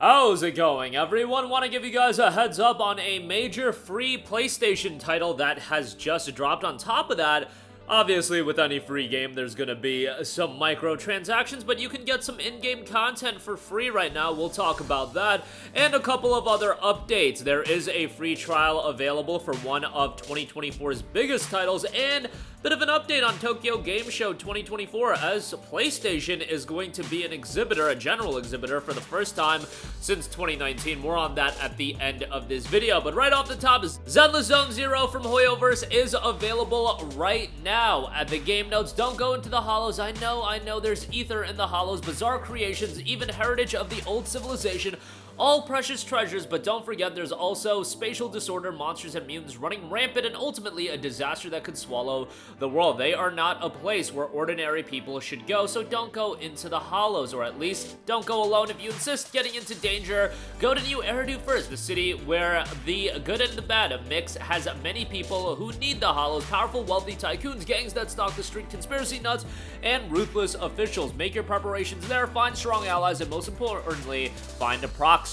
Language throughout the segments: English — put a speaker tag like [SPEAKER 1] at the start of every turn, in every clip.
[SPEAKER 1] How's it going, everyone? Want to give you guys a heads up on a major free PlayStation title that has just dropped. On top of that, obviously with any free game there's gonna be some microtransactions, but you can get some in-game content for free right now. We'll talk about that and a couple of other updates. There is a free trial available for one of 2024's biggest titles, and bit of an update on Tokyo Game Show 2024, as PlayStation is going to be an exhibitor, a general exhibitor, for the first time since 2019. More on that at the end of this video. But right off the top, ZZZ Zone Zero from Hoyoverse is available right now. At the game notes, don't go into the hollows. I know there's ether in the hollows, bizarre creations, even heritage of the old civilization. All precious treasures, but don't forget there's also spatial disorder, monsters and mutants running rampant, and ultimately a disaster that could swallow the world. They are not a place where ordinary people should go, so don't go into the hollows, or at least don't go alone. If you insist getting into danger, go to New Eridu first, the city where the good and the bad mix has many people who need the hollows, powerful, wealthy tycoons, gangs that stalk the street, conspiracy nuts, and ruthless officials. Make your preparations there, find strong allies, and most importantly, find a proxy.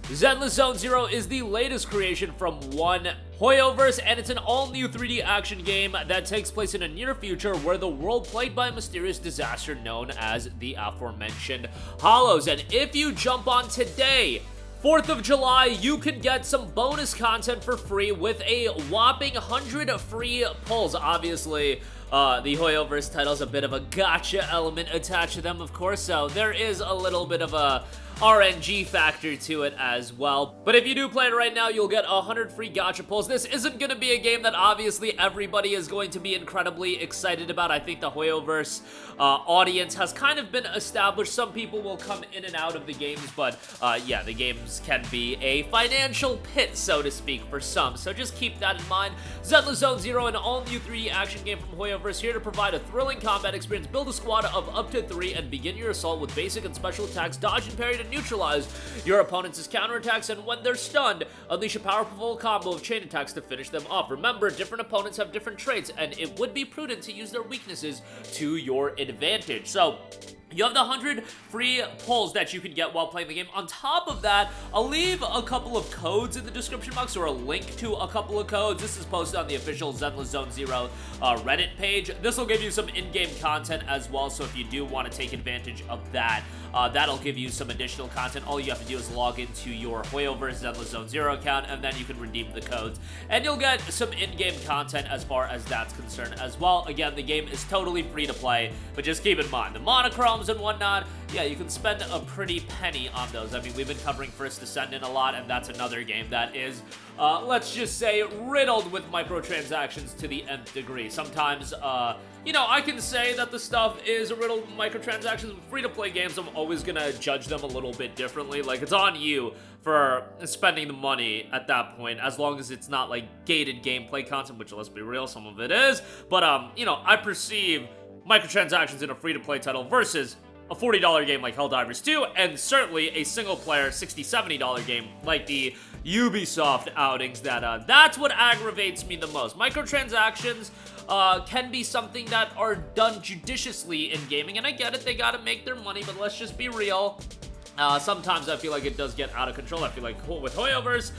[SPEAKER 1] ZZZ Zone Zero is the latest creation from one Hoyoverse, and it's an all-new 3D action game that takes place in a near future where the world plagued by a mysterious disaster known as the aforementioned Hollows. And if you jump on today, 4th of July, you can get some bonus content for free with a whopping 100 free pulls. Obviously, the Hoyoverse title's a bit of a gotcha element attached to them, of course, so there is a little bit of a RNG factor to it as well. But if you do play it right now, you'll get 100 free gacha pulls. This isn't going to be a game that obviously everybody is going to be incredibly excited about. I think the Hoyoverse audience has kind of been established. Some people will come in and out of the games, but yeah, the games can be a financial pit, so to speak, for some. So just keep that in mind. ZZZ Zone Zero, an all-new 3D action game from Hoyoverse, here to provide a thrilling combat experience. Build a squad of up to 3 and begin your assault with basic and special attacks. Dodge and parry to neutralize your opponent's counterattacks, and when they're stunned, unleash a powerful combo of chain attacks to finish them off. Remember, different opponents have different traits, and it would be prudent to use their weaknesses to your advantage. So you have the 100 free pulls that you can get while playing the game. On top of that, I'll leave a couple of codes in the description box, or a link to a couple of codes. This is posted on the official ZZZ Zone Zero Reddit page. This will give you some in-game content as well, so if you do want to take advantage of that, that'll give you some additional content. All you have to do is log into your Hoyoverse ZZZ Zone Zero account, and then you can redeem the codes, and you'll get some in-game content as far as that's concerned as well. Again, the game is totally free to play, but just keep in mind, the monochromes and whatnot, yeah, you can spend a pretty penny on those. I mean, we've been covering First Descendant a lot, and that's another game that is, let's just say, riddled with microtransactions to the nth degree. Sometimes, you know, I can say that the stuff is riddled with microtransactions. With free-to-play games, I'm always gonna judge them a little bit differently. Like, it's on you for spending the money at that point, as long as it's not, like, gated gameplay content, which, let's be real, some of it is. But, you know, I perceive microtransactions in a free-to-play title versus a $40 game like Helldivers 2, and certainly a single-player $60, $70 game like the Ubisoft outings. That's what aggravates me the most. Microtransactions can be something that are done judiciously in gaming, and I get it, they gotta make their money, but let's just be real. Sometimes I feel like it does get out of control. I feel like with Hoyoverse,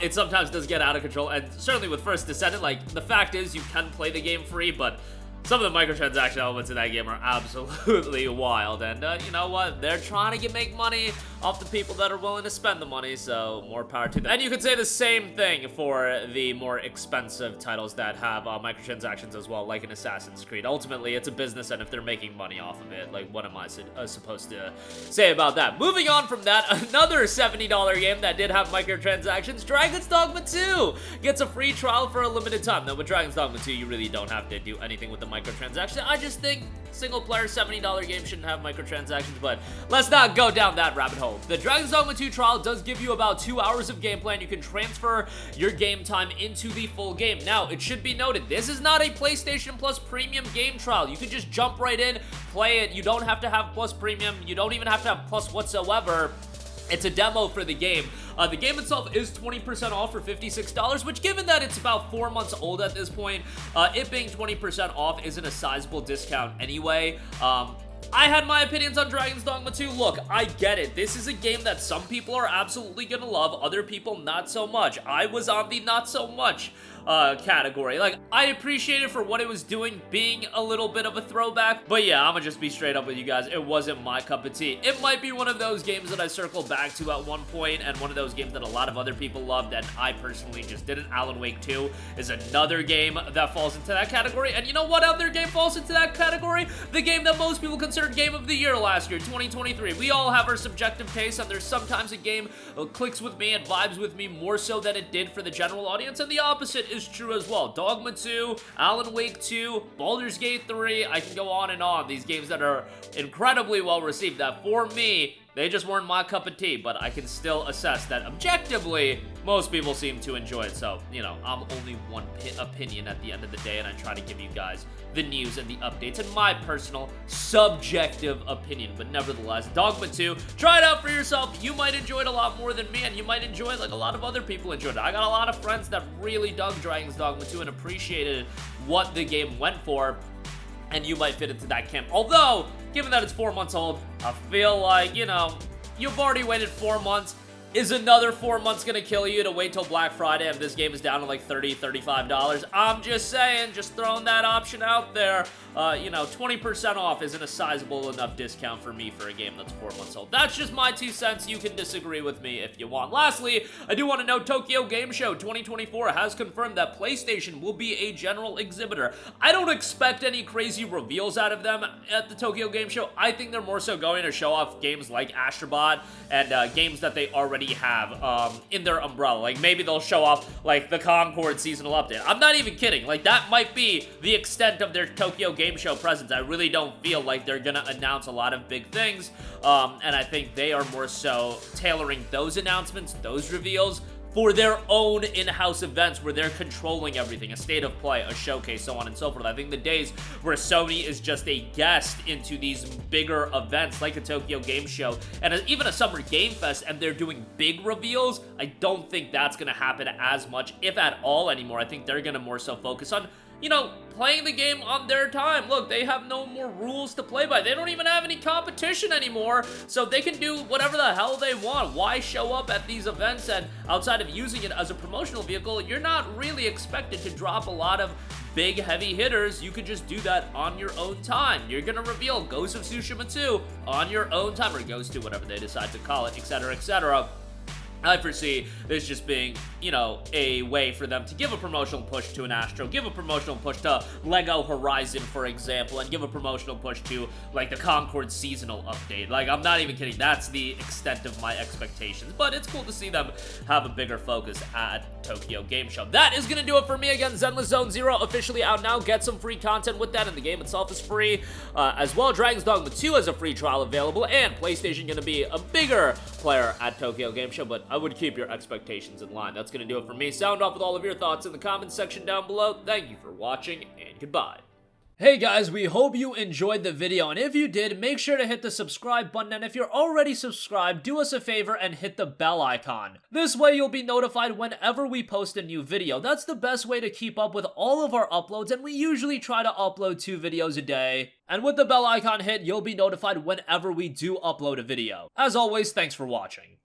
[SPEAKER 1] it sometimes does get out of control, and certainly with First Descendant, like, the fact is you can play the game free, but some of the microtransaction elements in that game are absolutely wild, and you know what? They're trying to make money off the people that are willing to spend the money, so more power to them. And you could say the same thing for the more expensive titles that have microtransactions as well, like an Assassin's Creed. Ultimately, it's a business, and if they're making money off of it, like, what am I supposed to say about that? Moving on from that, another $70 game that did have microtransactions, Dragon's Dogma 2 gets a free trial for a limited time. Now, with Dragon's Dogma 2, you really don't have to do anything with the microtransactions. I just think single-player $70 games shouldn't have microtransactions, but let's not go down that rabbit hole. The Dragon's Dogma 2 trial does give you about 2 hours of gameplay, and you can transfer your game time into the full game. Now, it should be noted, this is not a PlayStation Plus Premium game trial. You can just jump right in, play it. You don't have to have Plus Premium. You don't even have to have Plus whatsoever. It's a demo for the game. The game itself is 20% off for $56, which, given that it's about 4 months old at this point, it being 20% off isn't a sizable discount anyway. I had my opinions on Dragon's Dogma 2. Look, I get it. This is a game that some people are absolutely gonna love, other people not so much. I was on the not so much category. Like, I appreciate it for what it was doing, being a little bit of a throwback, but yeah, I'm gonna just be straight up with you guys. It wasn't my cup of tea. It might be one of those games that I circle back to at one point, and one of those games that a lot of other people loved, and I personally just didn't. Alan Wake 2 is another game that falls into that category, and you know what other game falls into that category? The game that most people considered Game of the Year last year, 2023. We all have our subjective taste, and there's sometimes a game clicks with me and vibes with me more so than it did for the general audience, and the opposite is true as well. Dogma 2, Alan Wake 2, Baldur's Gate 3, I can go on and on. These games that are incredibly well received, that for me, they just weren't my cup of tea, but I can still assess that objectively, most people seem to enjoy it. So, you know, I'm only one opinion at the end of the day, and I try to give you guys the news and the updates and my personal subjective opinion. But nevertheless, Dogma 2, try it out for yourself. You might enjoy it a lot more than me, and you might enjoy it like a lot of other people enjoyed it. I got a lot of friends that really dug Dragon's Dogma 2 and appreciated what the game went for, and you might fit into that camp. Although, given that it's 4 months old, I feel like, you know, you've already waited 4 months. Is another 4 months gonna kill you to wait till Black Friday and this game is down to like $30, $35? I'm just saying, just throwing that option out there. You know, 20% off isn't a sizable enough discount for me for a game that's 4 months old. That's just my 2 cents. You can disagree with me if you want. Lastly, I do want to note Tokyo Game Show 2024 has confirmed that PlayStation will be a general exhibitor. I don't expect any crazy reveals out of them at the Tokyo Game Show. I think they're more so going to show off games like Astrobot and games that they already have in their umbrella. Like, maybe they'll show off like the Concord seasonal update. I'm not even kidding. Like, that might be the extent of their Tokyo Game Show presence. I really don't feel like they're gonna announce a lot of big things, and I think they are more so tailoring those announcements, those reveals, for their own in-house events where they're controlling everything, a state of play, a showcase, so on and so forth. I think the days where Sony is just a guest into these bigger events like a Tokyo Game Show and even a Summer Game Fest, and they're doing big reveals, I don't think that's going to happen as much, if at all, anymore. I think they're going to more so focus on, you know, playing the game on their time. Look, they have no more rules to play by. They don't even have any competition anymore, so they can do whatever the hell they want. Why show up at these events? And outside of using it as a promotional vehicle, you're not really expected to drop a lot of big heavy hitters. You could just do that on your own time. You're gonna reveal Ghost of Tsushima 2 on your own time, or Ghost 2, whatever they decide to call it, etc., etc. I foresee this just being, you know, a way for them to give a promotional push to an Astro, give a promotional push to Lego Horizon, for example, and give a promotional push to, like, the Concord seasonal update. Like, I'm not even kidding. That's the extent of my expectations. But it's cool to see them have a bigger focus at Tokyo Game Show. That is going to do it for me. Again, Zenless Zone Zero officially out now. Get some free content with that, and the game itself is free. As well, Dragon's Dogma 2 has a free trial available, and PlayStation going to be a bigger player at Tokyo Game Show, but I would keep your expectations in line. That's going to do it for me. Sound off with all of your thoughts in the comments section down below. Thank you for watching, and goodbye. Hey guys, we hope you enjoyed the video, and if you did, make sure to hit the subscribe button, and if you're already subscribed, do us a favor and hit the bell icon. This way you'll be notified whenever we post a new video. That's the best way to keep up with all of our uploads, and we usually try to upload 2 videos a day. And with the bell icon hit, you'll be notified whenever we do upload a video. As always, thanks for watching.